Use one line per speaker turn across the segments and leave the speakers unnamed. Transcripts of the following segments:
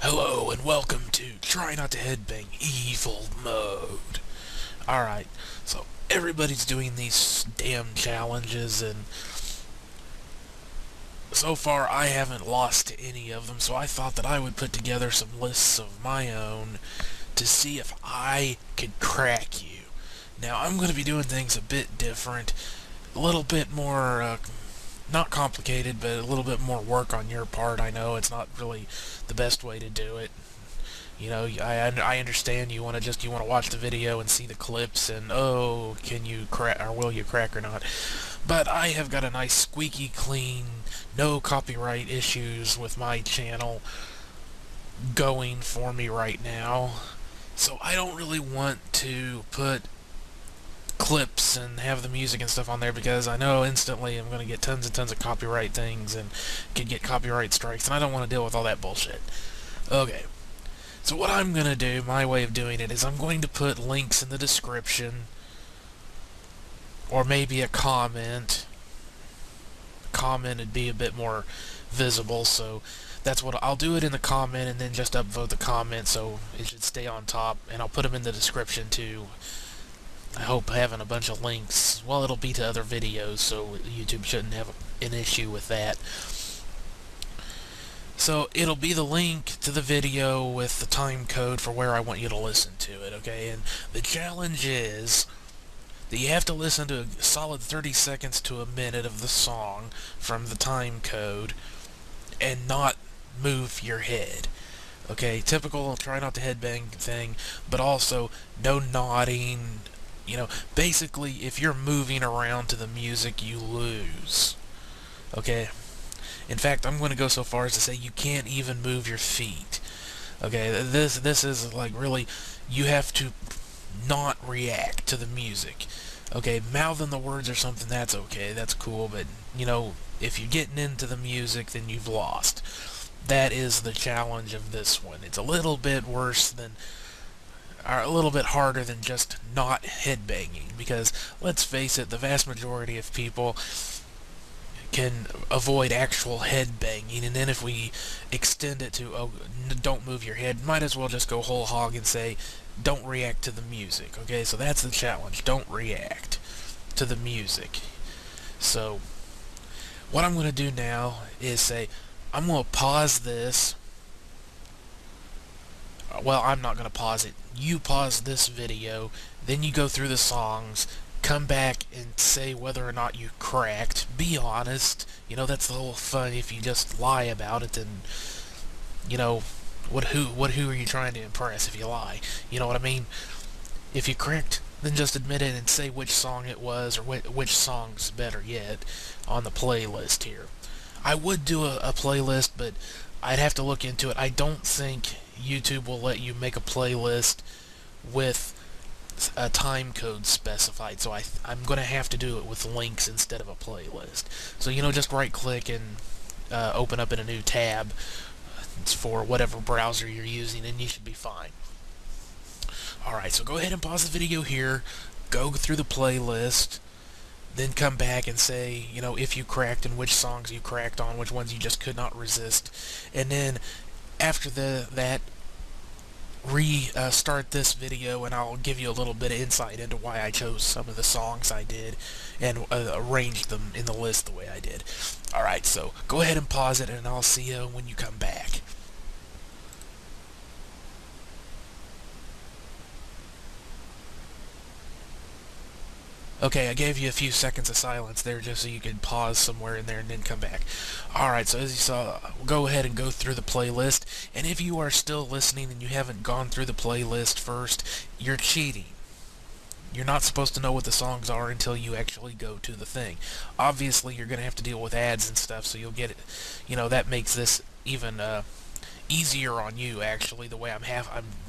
Hello and welcome to Try Not to Headbang Evil Mode. Alright, so everybody's doing these damn challenges, and so far I haven't lost to any of them, so I thought that I would put together some lists of my own to see if I could crack you. Now, I'm going to be doing things a bit different, a little bit more, not complicated, but a little bit more work on your part. I know it's not really the best way to do it. You know, I understand you want to watch the video and see the clips and, oh, can you crack, or will you crack or not. But I have got a nice squeaky clean, no copyright issues with my channel going for me right now. So I don't really want to put clips and have the music and stuff on there, because I know instantly I'm going to get tons and tons of copyright things and could get copyright strikes, and I don't want to deal with all that bullshit. Okay, so what I'm going to do, my way of doing it, is I'm going to put links in the description, or maybe a comment. Comment would be a bit more visible, so that's what I'll do, it in the comment, and then just upvote the comment so it should stay on top, and I'll put them in the description too. I hope having a bunch of links, well, it'll be to other videos, so YouTube shouldn't have an issue with that. So it'll be the link to the video with the time code for where I want you to listen to it, okay? And the challenge is that you have to listen to a solid 30 seconds to a minute of the song from the time code and not move your head. Okay, typical try not to headbang thing, but also no nodding. You know, basically, if you're moving around to the music, you lose. Okay? In fact, I'm going to go so far as to say you can't even move your feet. Okay, this is like really, you have to not react to the music. Okay, mouthing the words or something, that's okay, that's cool, but, you know, if you're getting into the music, then you've lost. That is the challenge of this one. It's a little bit worse than, are a little bit harder than just not headbanging, because let's face it, the vast majority of people can avoid actual headbanging, and then if we extend it to, oh, don't move your head, might as well just go whole hog and say, don't react to the music. Okay, so that's the challenge, don't react to the music. So what I'm going to do now is say, I'm going to pause this. Well, I'm not going to pause it. You pause this video, then you go through the songs, come back and say whether or not you cracked. Be honest. You know, that's the whole fun. If you just lie about it, then, you know, who are you trying to impress if you lie? You know what I mean? If you cracked, then just admit it and say which song it was, or which song's better yet on the playlist here. I would do a playlist, but I'd have to look into it. I don't think YouTube will let you make a playlist with a time code specified, so I'm going to have to do it with links instead of a playlist. So, you know, just right-click and open up in a new tab. It's for whatever browser you're using, and you should be fine. Alright, so go ahead and pause the video here, go through the playlist, then come back and say, you know, if you cracked and which songs you cracked on, which ones you just could not resist. And then after that, restart this video, and I'll give you a little bit of insight into why I chose some of the songs I did and arranged them in the list the way I did. Alright, so go ahead and pause it, and I'll see you when you come back. Okay, I gave you a few seconds of silence there just so you could pause somewhere in there and then come back. Alright, so as you saw, we'll go ahead and go through the playlist, and if you are still listening and you haven't gone through the playlist first, you're cheating. You're not supposed to know what the songs are until you actually go to the thing. Obviously, you're going to have to deal with ads and stuff, so you'll get it. You know, that makes this even easier on you, actually. The way I'm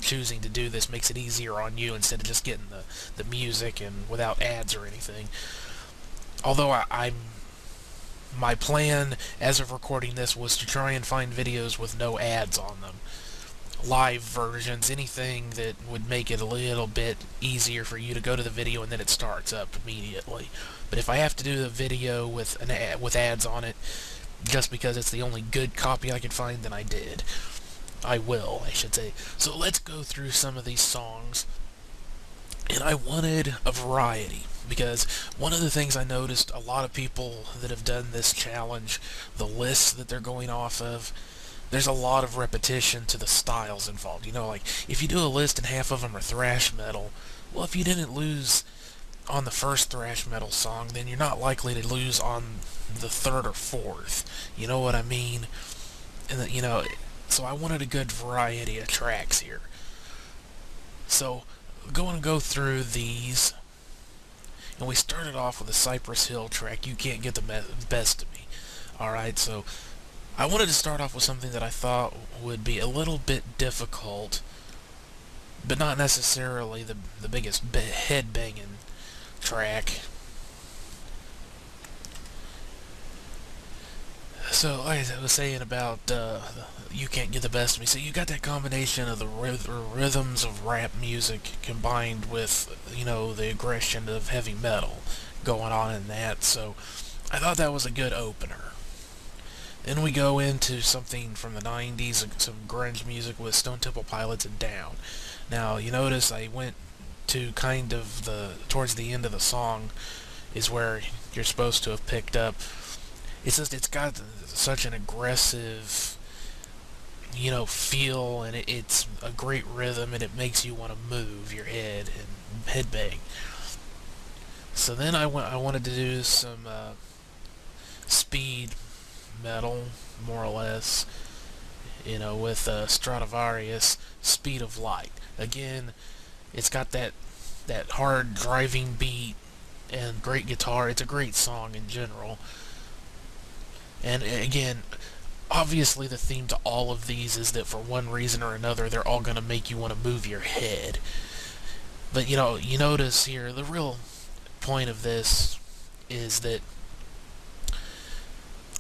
choosing to do this makes it easier on you instead of just getting the music and without ads or anything. Although my plan as of recording this was to try and find videos with no ads on them. Live versions, anything that would make it a little bit easier for you to go to the video and then it starts up immediately. But if I have to do the video with ads on it, just because it's the only good copy I could find, then I did. I will, I should say. So let's go through some of these songs. And I wanted a variety, because one of the things I noticed, a lot of people that have done this challenge, the lists that they're going off of, there's a lot of repetition to the styles involved. You know, like, if you do a list and half of them are thrash metal, well, if you didn't lose on the first thrash metal song, then you're not likely to lose on the third or fourth. You know what I mean? And, so I wanted a good variety of tracks here. So, going to go through these, and we started off with a Cypress Hill track, You Can't Get the Best of Me. Alright, so I wanted to start off with something that I thought would be a little bit difficult, but not necessarily the biggest head-banging track. So, like I was saying about You Can't Get the Best of Me, so you got that combination of the rhythms of rap music combined with, the aggression of heavy metal going on in that, so I thought that was a good opener. Then we go into something from the 90s, some grunge music with Stone Temple Pilots and Down. Now, you notice I went to kind of towards the end of the song is where you're supposed to have picked up. It's just, it's got such an aggressive, feel, and it's a great rhythm, and it makes you want to move your head and headbang. So then I wanted to do some speed metal, more or less, with Stradivarius, Speed of Light. Again, it's got that hard driving beat and great guitar. It's a great song in general. And again, obviously the theme to all of these is that for one reason or another, they're all going to make you want to move your head. But, you notice here, the real point of this is that,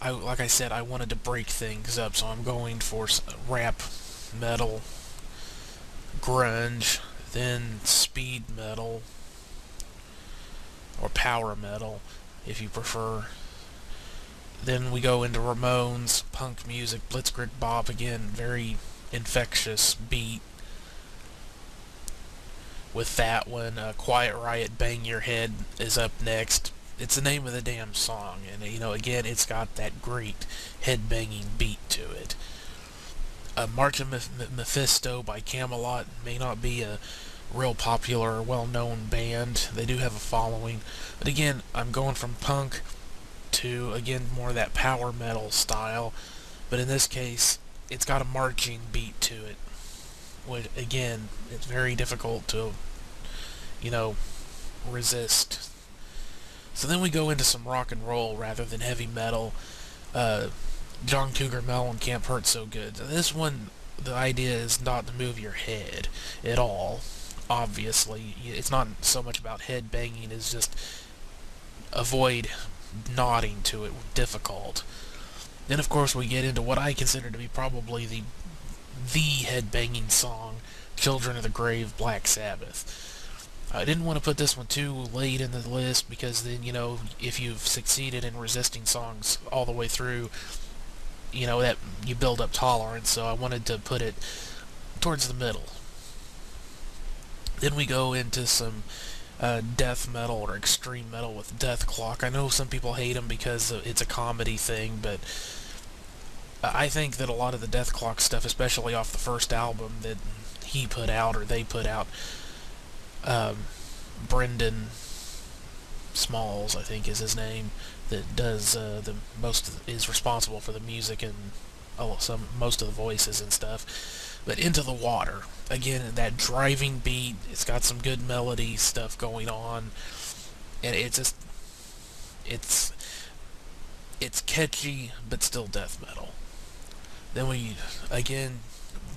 like I said, I wanted to break things up, so I'm going for rap, metal, grunge, then speed metal, or power metal, if you prefer. Then we go into Ramones, punk music, Blitzkrieg Bop, again, very infectious beat. With that one, Quiet Riot, Bang Your Head is up next. It's the name of the damn song, and again, it's got that great head-banging beat to it. March of Mephisto by Camelot may not be a real popular or well-known band. They do have a following, but again, I'm going from punk to, again, more of that power metal style, but in this case, it's got a marching beat to it, which, again, it's very difficult to, resist. So then we go into some rock and roll rather than heavy metal. John Cougar Mellencamp, Hurt So Good. This one, the idea is not to move your head at all, obviously. It's not so much about head banging, it's just avoid nodding to it, difficult. Then, of course, we get into what I consider to be probably the head-banging song, Children of the Grave, Black Sabbath. I didn't want to put this one too late in the list, because then, if you've succeeded in resisting songs all the way through, that you build up tolerance, so I wanted to put it towards the middle. Then we go into some death metal or extreme metal with Death Clock. I know some people hate them because it's a comedy thing, but I think that a lot of the Death Clock stuff, especially off the first album that he put out, or they put out, Brendan Smalls, I think is his name, that does is responsible for the music and most of the voices and stuff. But Into the Water, again, that driving beat, it's got some good melody stuff going on, and it's catchy but still death metal. Then we again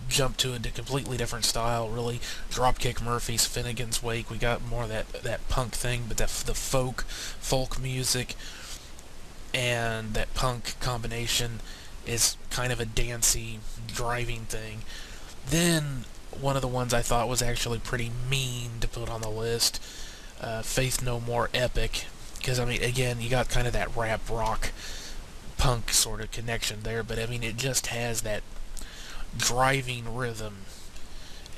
jump to a completely different style, really. Dropkick Murphys, Finnegan's Wake. We got more of that punk thing, but the folk music and that punk combination is kind of a dancey, driving thing. Then one of the ones I thought was actually pretty mean to put on the list, Faith No More, Epic, because again, you got kind of that rap rock punk sort of connection there, but it just has that driving rhythm,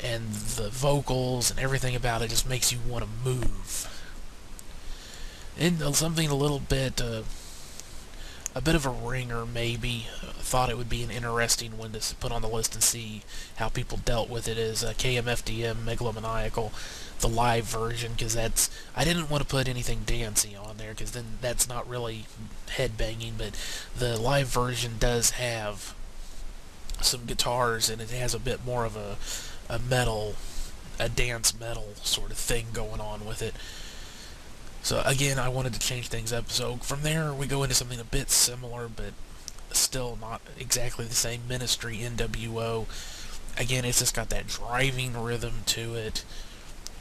and the vocals and everything about it just makes you want to move. And something a bit of a ringer maybe. Thought it would be an interesting one to put on the list and see how people dealt with it is KMFDM Megalomaniacal, the live version, because I didn't want to put anything dancey on there because then that's not really headbanging, but the live version does have some guitars and it has a bit more of a dance metal sort of thing going on with it. So again, I wanted to change things up. So from there, we go into something a bit similar, but still not exactly the same. Ministry, NWO. Again, it's just got that driving rhythm to it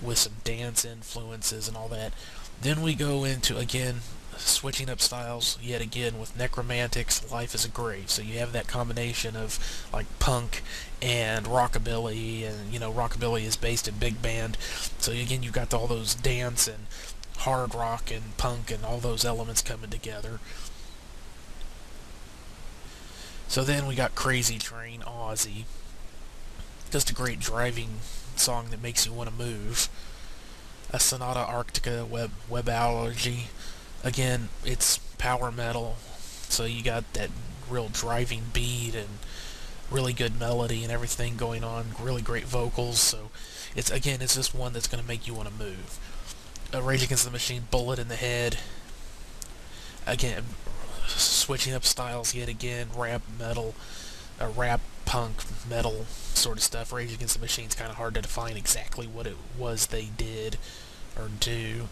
with some dance influences and all that. Then we go into, again, switching up styles yet again with Necromantic's Life is a Grave. So you have that combination of like punk and rockabilly, and rockabilly is based in big band. So again, you've got all those dance and hard rock and punk and all those elements coming together. So then we got Crazy Train, Ozzy. Just a great driving song that makes you want to move. A Sonata Arctica, Web Allergy. Again, it's power metal, so you got that real driving beat and really good melody and everything going on. Really great vocals. So it's just one that's going to make you want to move. Rage Against the Machine, Bullet in the Head. Again, switching up styles yet again. Rap metal, rap punk metal sort of stuff. Rage Against the Machine's kind of hard to define exactly what it was they did or do.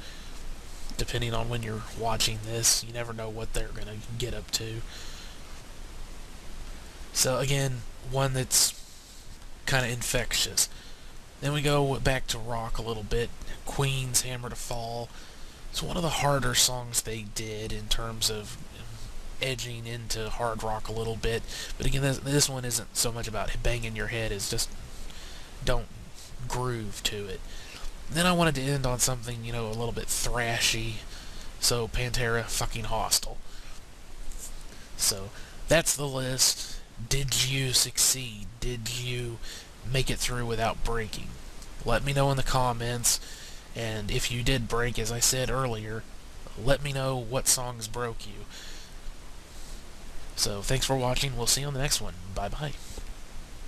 Depending on when you're watching this, you never know what they're going to get up to. So again, one that's kind of infectious. Then we go back to rock a little bit. Queen's Hammer to Fall. It's one of the harder songs they did in terms of edging into hard rock a little bit. But again, this one isn't so much about banging your head, it's just don't groove to it. Then I wanted to end on something, a little bit thrashy. So Pantera, fucking Hostile. So that's the list. Did you succeed? Did you make it through without breaking? Let me know in the comments. And if you did break, as I said earlier, let me know what songs broke you. So thanks for watching. We'll see you on the next one. Bye-bye.